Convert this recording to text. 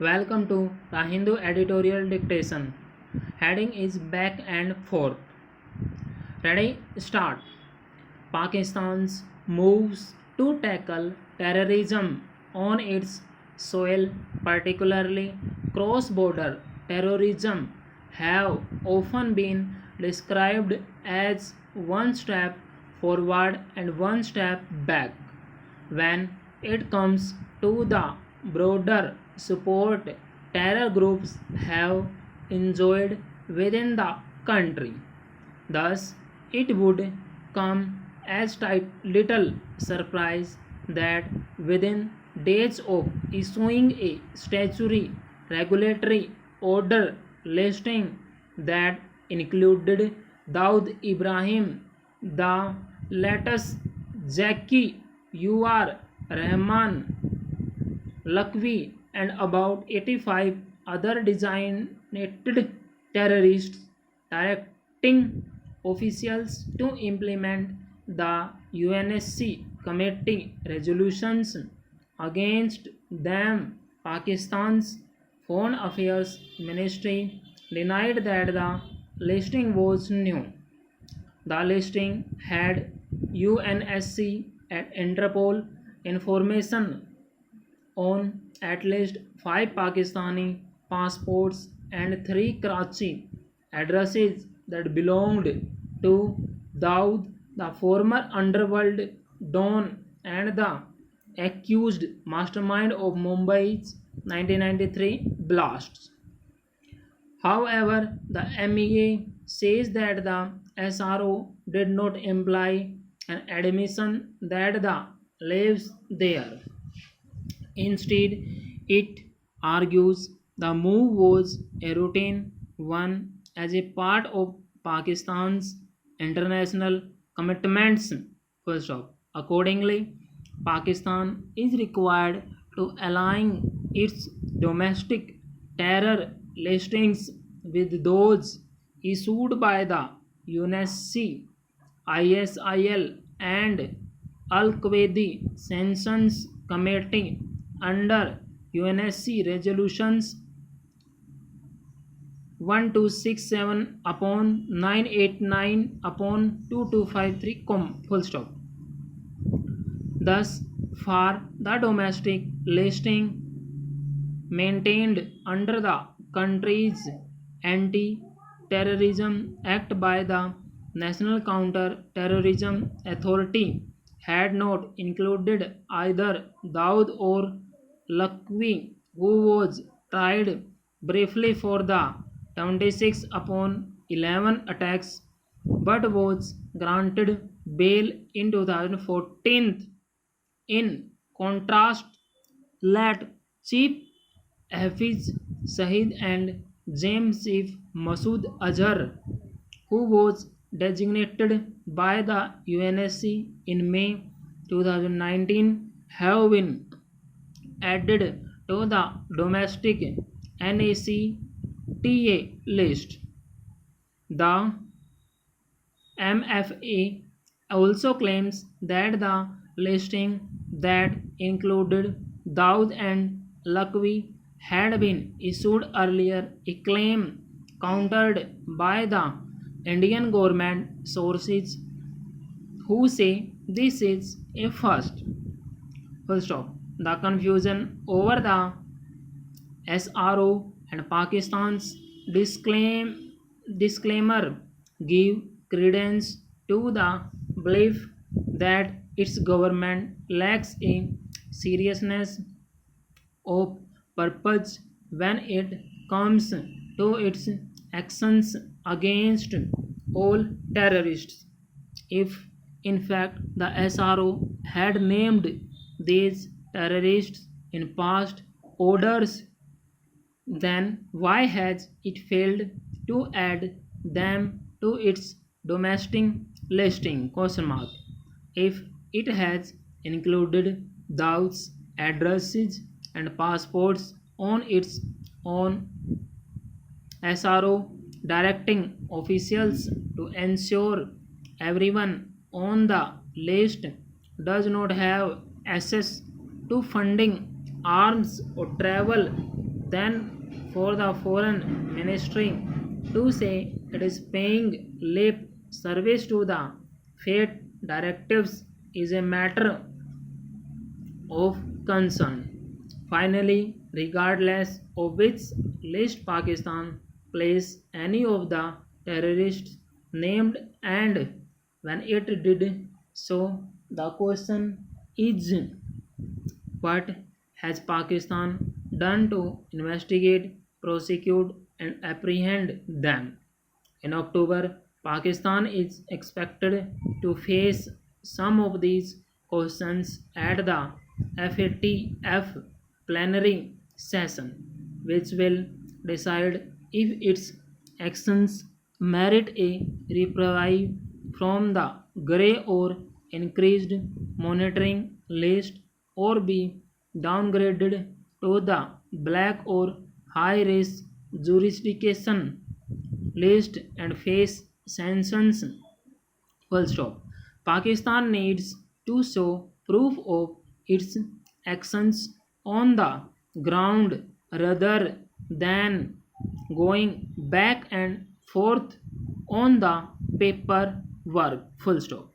Welcome to the Hindu editorial dictation. Heading is back and forth. Ready? Start. Pakistan's moves to tackle terrorism on its soil, particularly cross border terrorism, have often been described as one step forward and one step back. When it comes to the broader support terror groups have enjoyed within the country. Thus, it would come as little surprise that within days of issuing a statutory regulatory order listing that included Daud Ibrahim, the latest Zaki UR Rahman Lakvi, and about 85 other designated terrorists, directing officials to implement the UNSC committee resolutions against them. Pakistan's Foreign Affairs Ministry denied that the listing was new. The listing had UNSC and Interpol information on at least 5 Pakistani passports and 3 Karachi addresses that belonged to Dawood, the former underworld don and the accused mastermind of Mumbai's 1993 blasts. However, the MEA says that the SRO did not imply an admission that the lives there. Instead, it argues the move was a routine one as a part of Pakistan's international commitments. First off, accordingly, Pakistan is required to align its domestic terror listings with those issued by the UNESCO, ISIL, and Al Qaeda Sanctions Committee under UNSC Resolutions 1267 upon 989 upon 2253, full stop. Thus far, the domestic listing maintained under the country's Anti-Terrorism Act by the National Counter-Terrorism Authority had not included either Daud or Lakwi, who was tried briefly for the 26 upon 11 attacks but was granted bail in 2014. In contrast, let Chief Hafiz Saeed and James Chief Masood Azhar, who was designated by the UNSC in May 2019, have been added to the domestic NACTA list. The MFA also claims that the listing that included Daud and Lakwi had been issued earlier, a claim countered by the Indian government sources who say this is a first. Full stop. The confusion over the SRO and Pakistan's disclaimer give credence to the belief that its government lacks a seriousness of purpose when it comes to its actions against all terrorists. If, in fact, the SRO had named these terrorists in past orders, then why has it failed to add them to its domestic listing? Question mark. If it has included those addresses and passports on its own, SRO directing officials to ensure everyone on the list does not have access to funding, arms, or travel than for the foreign ministry to say it is paying lip service to the fate directives is a matter of concern. Finally, regardless of which list Pakistan placed any of the terrorists named, and when it did so, the question is, what has Pakistan done to investigate, prosecute, and apprehend them? In October, Pakistan is expected to face some of these questions at the FATF plenary session, which will decide if its actions merit a reprieve from the grey or increased monitoring list or be downgraded to the black or high risk jurisdiction list and face sanctions. Full stop. Pakistan needs to show proof of its actions on the ground rather than going back and forth on the paperwork. Full stop.